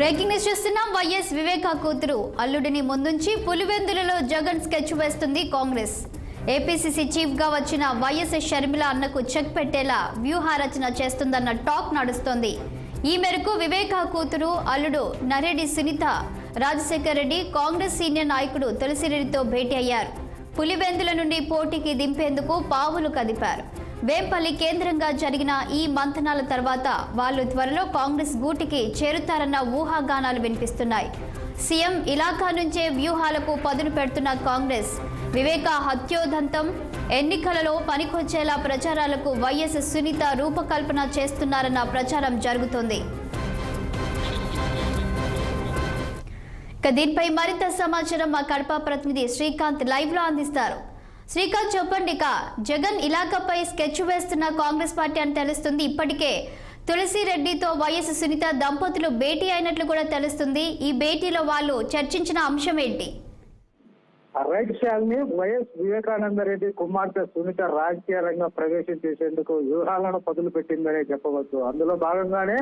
Breaking news చూస్తున్నాం. YS Viveka కూతురు అల్లుడిని ముందుంచి పులివెందులలో జగన్ స్కెచ్ వేస్తుంది కాంగ్రెస్. ఏపీసీసీ చీఫ్ గా వచ్చిన వైఎస్ షర్మిల అన్నకు చెక్ పెట్టేలా వ్యూహరచన చేస్తుందన్న టాక్ నడుస్తోంది. ఈ మేరకు వివేకా కూతురు అల్లుడు నరెడ్డి సునీత రాజశేఖర్ రెడ్డి కాంగ్రెస్ సీనియర్ నాయకుడు తులసిరెడ్డితో భేటీ అయ్యారు. పులివెందుల నుండి పోటీకి దింపేందుకు పావులు కదిపారు. వేంపల్లి కేంద్రంగా జరిగిన ఈ మంథనాల తర్వాత వాళ్ళు త్వరలో కాంగ్రెస్ గూటికి చేరుతారన్న ఊహాగానాలు వినిపిస్తున్నాయి. సీఎం ఇలాఖా నుంచే వ్యూహాలకు పదును పెడుతున్న కాంగ్రెస్ వివేక హత్యోదంతం ఎన్నికలలో పనికొచ్చేలా ప్రచారాలకు వైఎస్ సునీత రూపకల్పన చేస్తున్నారన్న ప్రచారం జరుగుతోంది. దీనిపై మరింత సమాచారం మా కడప ప్రతినిధి శ్రీకాంత్ లైవ్ లో అందిస్తారు. శ్రీకాంత్, చెప్పండి. జగన్ ఇలాకాపై స్కెచ్ వేస్తున్న కాంగ్రెస్ పార్టీ అని తెలుస్తుంది. ఇప్పటికే తులసిరెడ్డితో వైఎస్ సునీత దంపతులు భేటీ అయినట్లు కూడా తెలుస్తుంది. ఈ భేటీలో వాళ్ళు చర్చించిన అంశం ఏంటి? రైట్ శాలిని, వైఎస్ వివేకానందరెడ్డి కుమార్తె సునీత రాజకీయ రంగం ప్రవేశం చేసేందుకు వ్యూహాలను పదులు పెట్టిందనే చెప్పవచ్చు. అందులో భాగంగానే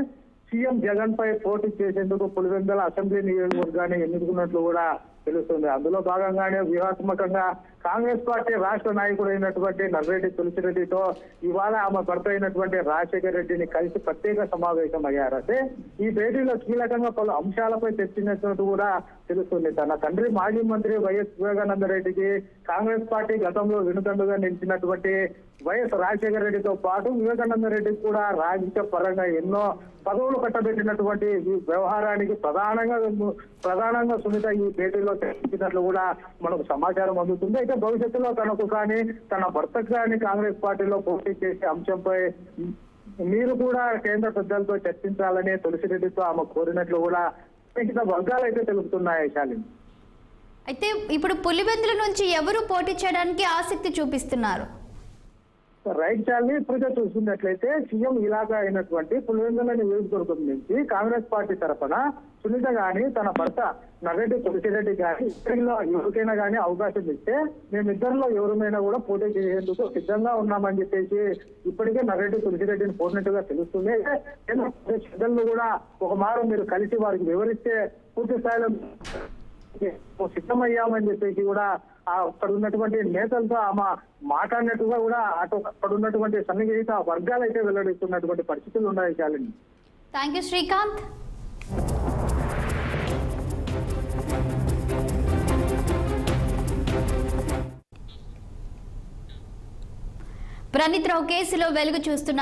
సీఎం జగన్ పై పోటీ చేసేందుకు పులివెందుల అసెంబ్లీ నియోజకవర్గాన్ని ఎన్నుకున్నట్లు కూడా తెలుస్తుంది. అందులో భాగంగానే వ్యూహాత్మకంగా కాంగ్రెస్ పార్టీ రాష్ట్ర నాయకుడు అయినటువంటి నర్రెడ్డి తులసిరెడ్డితో ఇవాళ ఆమె భర్త అయినటువంటి రాజశేఖర్ రెడ్డిని కలిసి ప్రత్యేక సమావేశం అయ్యారు. అంటే ఈ భేటీలో కీలకంగా పలు అంశాలపై చర్చించినట్టు కూడా తెలుస్తుంది. తన తండ్రి మాజీ మంత్రి వైఎస్ వివేకానంద రెడ్డికి కాంగ్రెస్ పార్టీ గతంలో వెనుదండుగా నిలిచినటువంటి వైఎస్ రాజశేఖర రెడ్డితో పాటు వివేకానంద రెడ్డికి కూడా రాజకీయ పరంగా ఎన్నో పదవులు కట్టబెట్టినటువంటి ఈ వ్యవహారానికి ప్రధానంగా సునీత ఈ భేటీలో చర్చించినట్లు కూడా మనకు సమాచారం అందుతుంది. అయితే భవిష్యత్తులో తనకు కానీ తన భర్తకు కానీ కాంగ్రెస్ పార్టీలో పోటీ చేసే అంశంపై మీరు కూడా కేంద్ర పెద్దలతో చర్చించాలని తులసిరెడ్డితో ఆమె కోరినట్లు కూడా మిగతా వర్గాలు అయితే తెలుపుతున్నాయి. శాలిని, అయితే ఇప్పుడు పులివెందుల నుంచి ఎవరు పోటీ చేయడానికి ఆసక్తి చూపిస్తున్నారు? రైట్ శాలిని, ఇప్పటికే చూస్తున్నట్లయితే సీఎం ఇలాగా అయినటువంటి పులివెందుల నియోజకవర్గం నుంచి కాంగ్రెస్ పార్టీ తరఫున సునీత గాని తన భర్త నర్రెడ్డి తులసిరెడ్డి గాని ఇద్దరిలో ఎవరికైనా కానీ అవకాశం ఇస్తే మేమిద్దరిలో ఎవరిమైనా కూడా పోటీ చేసేందుకు సిద్ధంగా ఉన్నామని చెప్పేసి ఇప్పటికే నర్రెడ్డి తులసిరెడ్డిని పోయినట్టుగా తెలుస్తుంది. పెద్దలు కూడా ఒక మారు మీరు కలిసి వారికి వివరిస్తే పూర్తి స్థాయిలో సిద్ధమయ్యామని చెప్పేసి కూడా అక్కడ ఉన్నటువంటి నేతలతో ఆమె మాట్లాడినట్టుగా కూడా అక్కడ ఉన్నటువంటి సన్నిహిత వర్గాలు అయితే వెల్లడిస్తున్నటువంటి పరిస్థితులు ఉన్నాయి. చాలండి. Thank you Srikanth. ప్రణీత్ రావు కేసులో వెలుగు చూస్తున్న